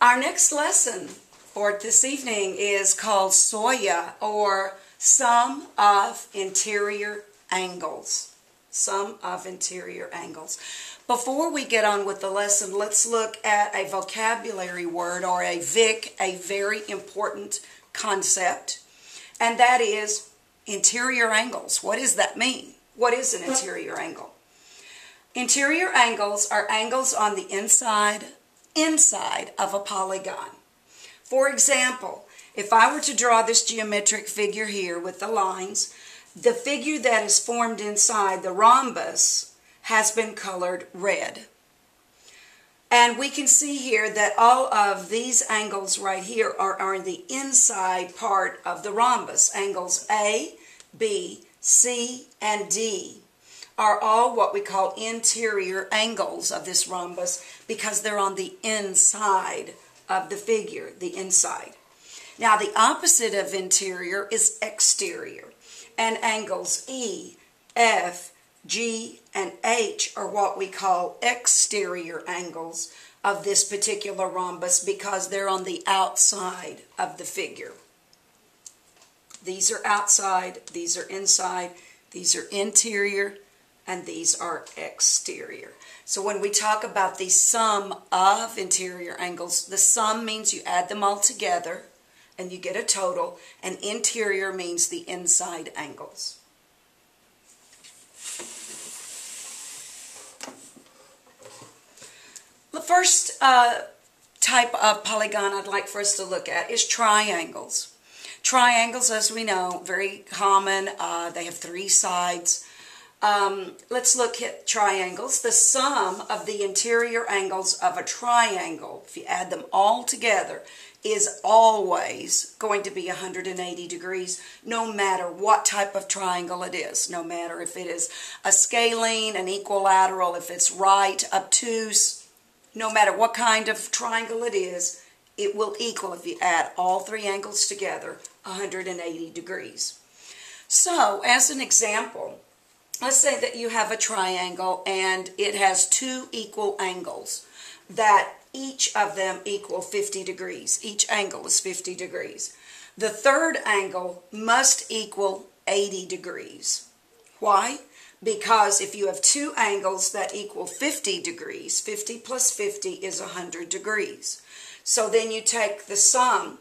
Our next lesson for this evening is called SOIA, or Sum of Interior Angles. Sum of Interior Angles. Before we get on with the lesson, let's look at a vocabulary word, or a VIC, a very important concept, and that is interior angles. What does that mean? What is an interior angle? Interior angles are angles on the inside of a polygon. For example, if I were to draw this geometric figure here with the lines, the figure that is formed inside the rhombus has been colored red. And we can see here that all of these angles right here are in the inside part of the rhombus. Angles A, B, C, and D are all what we call interior angles of this rhombus because they're on the inside of the figure, the inside. Now the opposite of interior is exterior, and angles E, F, G, and H are what we call exterior angles of this particular rhombus because they're on the outside of the figure. These are outside, these are inside, these are interior, and these are exterior. So when we talk about the sum of interior angles, the sum means you add them all together and you get a total, and interior means the inside angles. The first type of polygon I'd like for us to look at is triangles. Triangles, as we know, very common. They have three sides. Let's look at triangles. The sum of the interior angles of a triangle, if you add them all together, is always going to be 180 degrees, no matter what type of triangle it is. No matter if it is a scalene, an equilateral, if it's right, obtuse, no matter what kind of triangle it is, it will equal, if you add all three angles together, 180 degrees. So, as an example, let's say that you have a triangle and it has two equal angles that each of them equal 50 degrees. Each angle is 50 degrees. The third angle must equal 80 degrees. Why? Because if you have two angles that equal 50 degrees, 50 plus 50 is 100 degrees. So then you take the sum,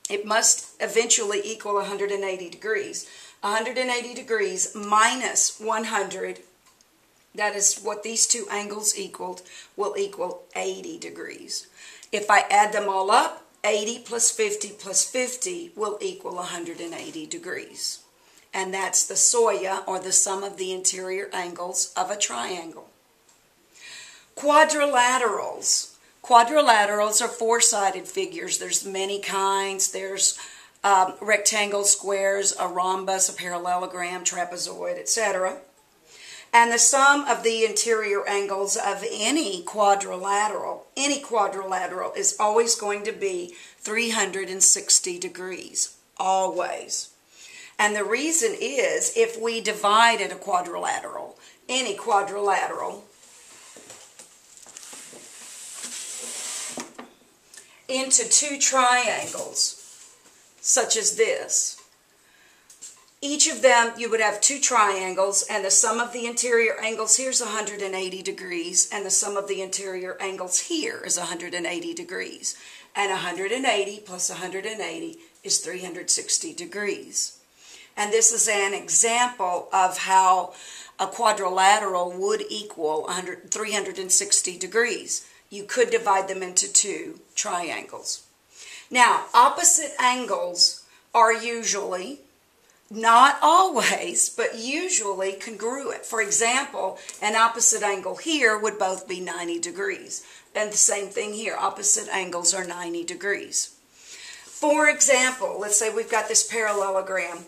it must eventually equal 180 degrees. 180 degrees minus 100, that is what these two angles equaled, will equal 80 degrees. If I add them all up, 80 plus 50 will equal 180 degrees. And that's the SOIA, or the sum of the interior angles of a triangle. Quadrilaterals. Quadrilaterals are four-sided figures. There's many kinds. There's rectangles, squares, a rhombus, a parallelogram, trapezoid, etc. And the sum of the interior angles of any quadrilateral is always going to be 360 degrees, always. And the reason is, if we divided a quadrilateral, any quadrilateral, into two triangles, such as this, each of them, you would have two triangles, and the sum of the interior angles here is 180 degrees, and the sum of the interior angles here is 180 degrees. And 180 plus 180 is 360 degrees. And this is an example of how a quadrilateral would equal 360 degrees. You could divide them into two triangles. Now, opposite angles are usually, not always, but usually congruent. For example, an opposite angle here would both be 90 degrees. And the same thing here, opposite angles are 90 degrees. For example, let's say we've got this parallelogram,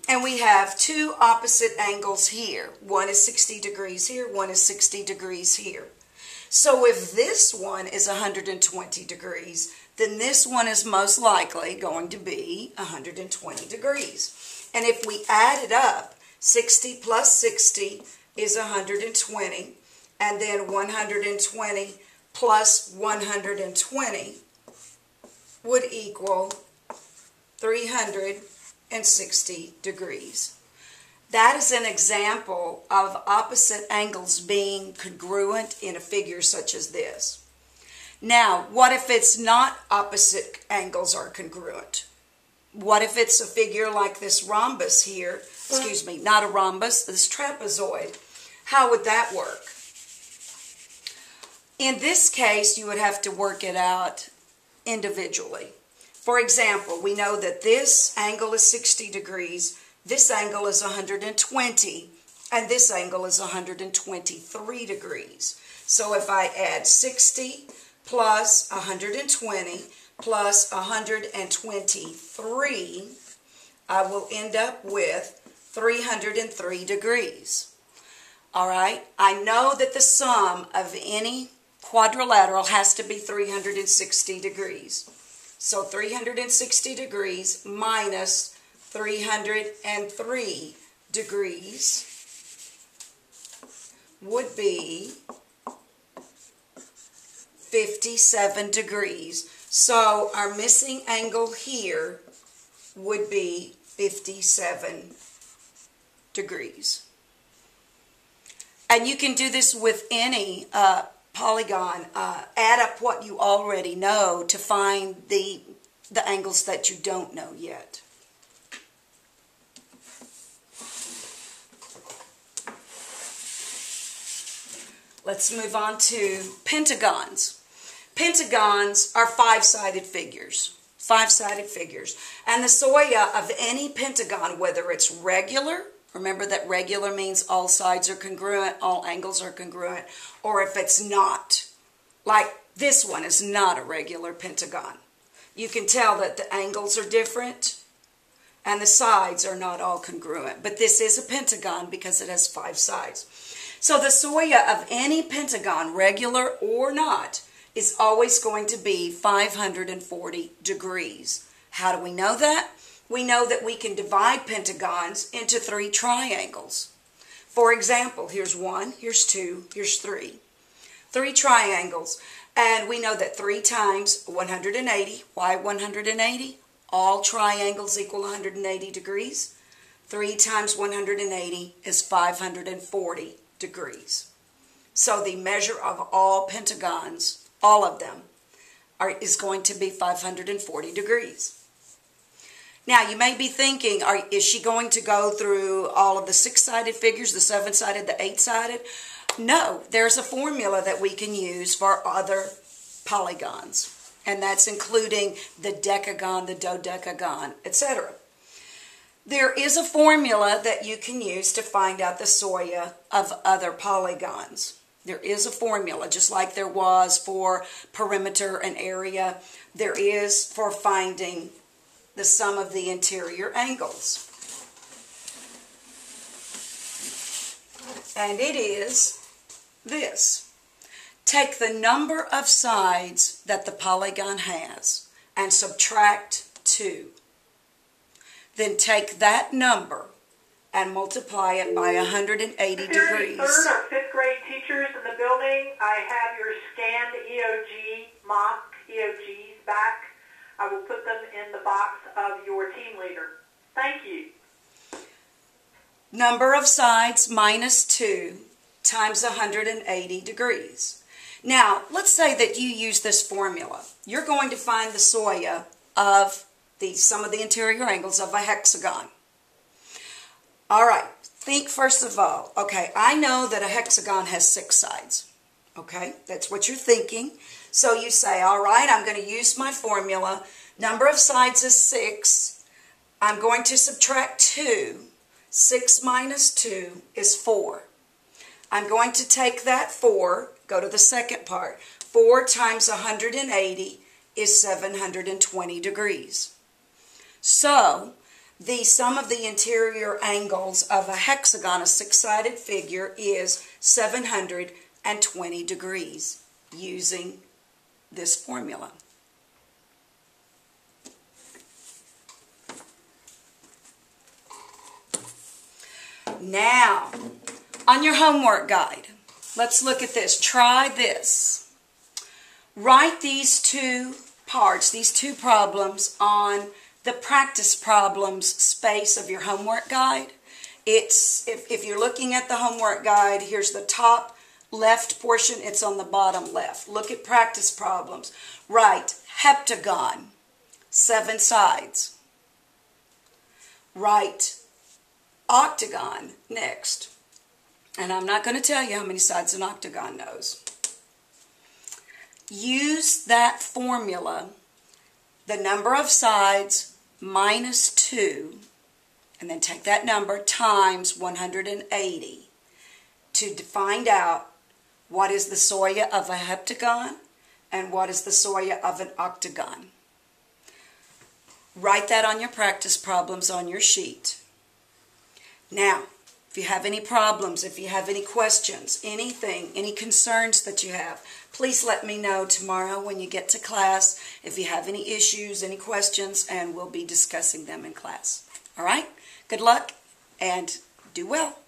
and we have two opposite angles here. One is 60 degrees here, one is 60 degrees here. So if this one is 120 degrees, then this one is most likely going to be 120 degrees. And if we add it up, 60 plus 60 is 120, and then 120 plus 120 would equal 360 degrees. That is an example of opposite angles being congruent in a figure such as this. Now, what if it's not opposite angles are congruent? What if it's a figure like this rhombus here? Excuse me, not a rhombus, this trapezoid. How would that work? In this case, you would have to work it out individually. For example, we know that this angle is 60 degrees, this angle is 120, and this angle is 123 degrees. So if I add 60 plus 120 plus 123, I will end up with 303 degrees. All right, I know that the sum of any quadrilateral has to be 360 degrees. So 360 degrees minus 303 degrees would be 57 degrees. So our missing angle here would be 57 degrees. And you can do this with any polygon. Add up what you already know to find the angles that you don't know yet. Let's move on to pentagons. Pentagons are five-sided figures. Five-sided figures. And the SOIA of any pentagon, whether it's regular, remember that regular means all sides are congruent, all angles are congruent, or if it's not, like this one is not a regular pentagon. You can tell that the angles are different and the sides are not all congruent. But this is a pentagon because it has five sides. So the SOIA of any pentagon, regular or not, is always going to be 540 degrees. How do we know that? We know that we can divide pentagons into three triangles. For example, here's one, here's two, here's three. Three triangles. And we know that 3 times 180. Why 180? All triangles equal 180 degrees. 3 times 180 is 540 degrees. So the measure of all pentagons, all of them, is going to be 540 degrees. Now, you may be thinking, is she going to go through all of the 6-sided figures, the 7-sided, the 8-sided? No, there's a formula that we can use for other polygons, and that's including the decagon, the dodecagon, etc. There is a formula that you can use to find out the SOIA of other polygons. There is a formula, just like there was for perimeter and area. There is for finding the sum of the interior angles. And it is this. Take the number of sides that the polygon has and subtract 2. Then take that number and multiply it by 180 degrees. Third or fifth grade teachers in the building, I have your scanned EOG, mock EOGs back. I will put them in the box of your team leader. Thank you. Number of sides minus 2 times 180 degrees. Now, let's say that you use this formula. You're going to find the SOIA of the sum of the interior angles of a hexagon. All right, think first of all, okay, I know that a hexagon has 6 sides. Okay, that's what you're thinking. So you say, all right, I'm going to use my formula. Number of sides is 6. I'm going to subtract 2. 6 minus 2 is 4. I'm going to take that 4, go to the second part. 4 times 180 is 720 degrees. So the sum of the interior angles of a hexagon, a 6-sided figure, is 720 degrees using this formula. Now, on your homework guide, let's look at this. Try this. Write these two parts, these two problems on the practice problems space of your homework guide. It's if you're looking at the homework guide, here's the top left portion, it's on the bottom left. Look at practice problems. Write heptagon, 7 sides. Write octagon next. And I'm not going to tell you how many sides an octagon knows. Use that formula, the number of sides minus 2, and then take that number times 180 to find out what is the SOIA of a heptagon and what is the SOIA of an octagon. Write that on your practice problems on your sheet. Now, if you have any problems, if you have any questions, anything, any concerns that you have, please let me know tomorrow when you get to class if you have any issues, any questions, and we'll be discussing them in class. All right? Good luck and do well.